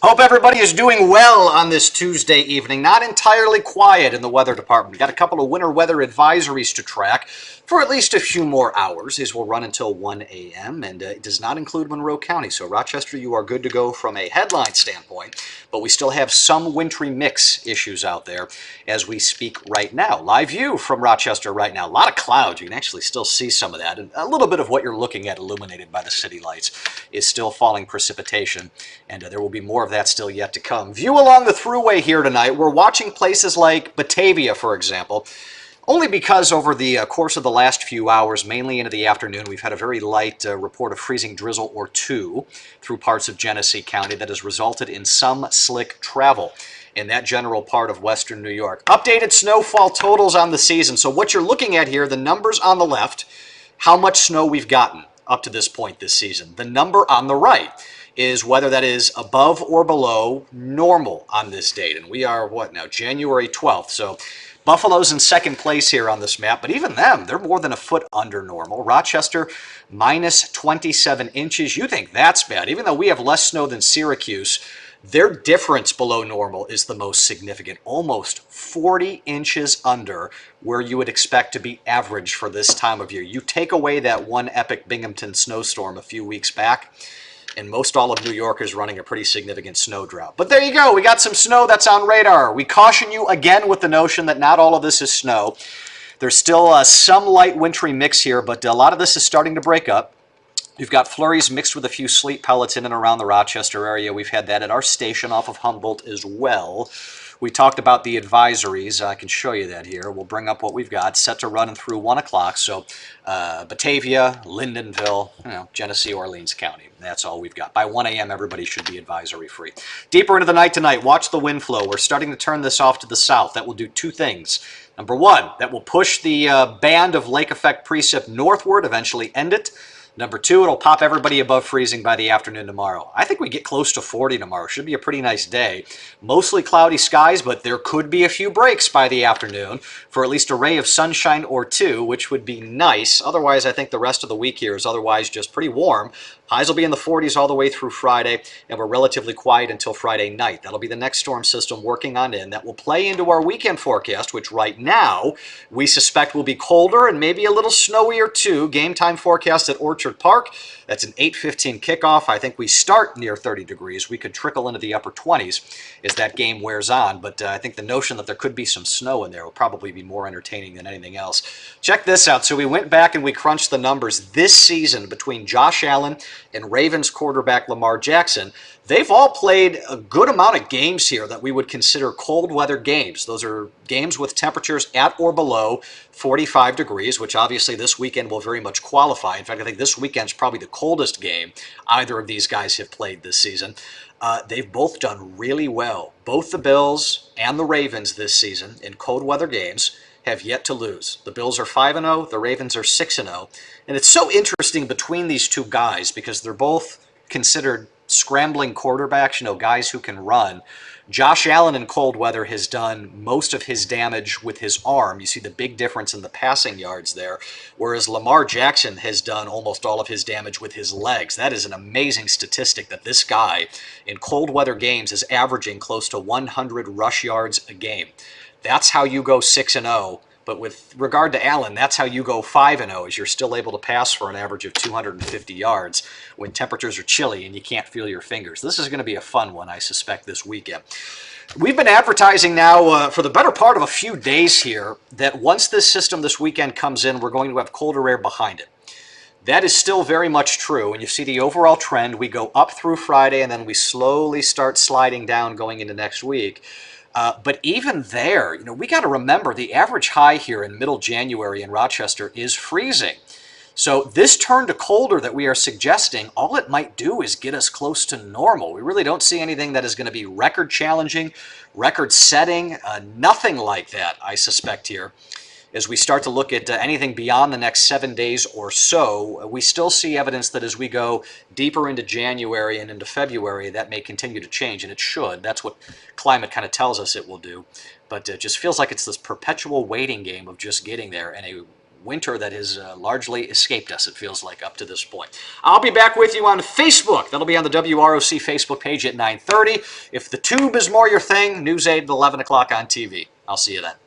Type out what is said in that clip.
Hope everybody is doing well on this Tuesday evening. Not entirely quiet in the weather department. We've got a couple of winter weather advisories to track for at least a few more hours. These will run until 1 a.m. and it does not include Monroe County. So Rochester, you are good to go from a headline standpoint, but we still have some wintry mix issues out there as we speak right now. Live view from Rochester right now. A lot of clouds. You can actually still see some of that. And a little bit of what you're looking at illuminated by the city lights is still falling precipitation. And there will be more of that still yet to come. View along the thruway here tonight. We're watching places like Batavia, for example, only because over the course of the last few hours, mainly into the afternoon, we've had a very light report of freezing drizzle or two through parts of Genesee County that has resulted in some slick travel in that general part of western New York. Updated snowfall totals on the season. So what you're looking at here, the numbers on the left, how much snow we've gotten up to this point this season. The number on the right is whether that is above or below normal on this date. And we are, what now, January 12th. So Buffalo's in second place here on this map, but even them, they're more than a foot under normal. Rochester, minus 27 inches. You think that's bad. Even though we have less snow than Syracuse, their difference below normal is the most significant, almost 40 inches under where you would expect to be average for this time of year. You take away that one epic Binghamton snowstorm a few weeks back, and most all of New York is running a pretty significant snow drought. But there you go. We got some snow that's on radar. We caution you again with the notion that not all of this is snow. There's still some light wintry mix here, but a lot of this is starting to break up. You've got flurries mixed with a few sleet pellets in and around the Rochester area. We've had that at our station off of Humboldt as well. We talked about the advisories. I can show you that here. We'll bring up what we've got set to run through 1 o'clock. So Batavia, Lyndonville, Genesee, Orleans County. That's all we've got. By 1 a.m., everybody should be advisory free. Deeper into the night tonight, watch the wind flow. We're starting to turn this off to the south. That will do two things. Number one, that will push the band of lake effect precip northward, eventually end it. Number two, it'll pop everybody above freezing by the afternoon tomorrow. I think we get close to 40 tomorrow. Should be a pretty nice day. Mostly cloudy skies, but there could be a few breaks by the afternoon for at least a ray of sunshine or two, which would be nice. Otherwise, I think the rest of the week here is otherwise just pretty warm. Highs will be in the 40s all the way through Friday, and we're relatively quiet until Friday night. That'll be the next storm system working on in. That will play into our weekend forecast, which right now we suspect will be colder and maybe a little snowier too. Game time forecast at Orchard Park. That's an 8:15 kickoff. I think we start near 30 degrees. We could trickle into the upper 20s as that game wears on, but I think the notion that there could be some snow in there will probably be more entertaining than anything else. Check this out. So we went back and we crunched the numbers this season between Josh Allen and Ravens quarterback Lamar Jackson. They've all played a good amount of games here that we would consider cold weather games. Those are games with temperatures at or below 45 degrees, which obviously this weekend will very much qualify. In fact, I think this weekend's probably the coldest game either of these guys have played this season. They've both done really well. Both the Bills and the Ravens this season in cold weather games have yet to lose. The Bills are 5-0, the Ravens are 6-0. And it's so interesting between these two guys because they're both considered scrambling quarterbacks, guys who can run. Josh Allen in cold weather has done most of his damage with his arm. You see the big difference in the passing yards there, whereas Lamar Jackson has done almost all of his damage with his legs. That is an amazing statistic that this guy in cold weather games is averaging close to 100 rush yards a game. That's how you go 6-0. But with regard to Allen, that's how you go 5-0, is you're still able to pass for an average of 250 yards when temperatures are chilly and you can't feel your fingers. This is going to be a fun one, I suspect, this weekend. We've been advertising now for the better part of a few days here that once this system this weekend comes in, we're going to have colder air behind it. That is still very much true. And you see the overall trend. We go up through Friday, and then we slowly start sliding down going into next week. But even there, we got to remember the average high here in middle January in Rochester is freezing. So this turn to colder that we are suggesting, all it might do is get us close to normal. We really don't see anything that is going to be record challenging, record setting, nothing like that, I suspect here. As we start to look at anything beyond the next 7 days or so, we still see evidence that as we go deeper into January and into February, that may continue to change, and it should. That's what climate kind of tells us it will do. But it just feels like it's this perpetual waiting game of just getting there, and a winter that has largely escaped us, it feels like, up to this point. I'll be back with you on Facebook. That'll be on the WROC Facebook page at 9:30. If the tube is more your thing, News 8 at 11 o'clock on TV. I'll see you then.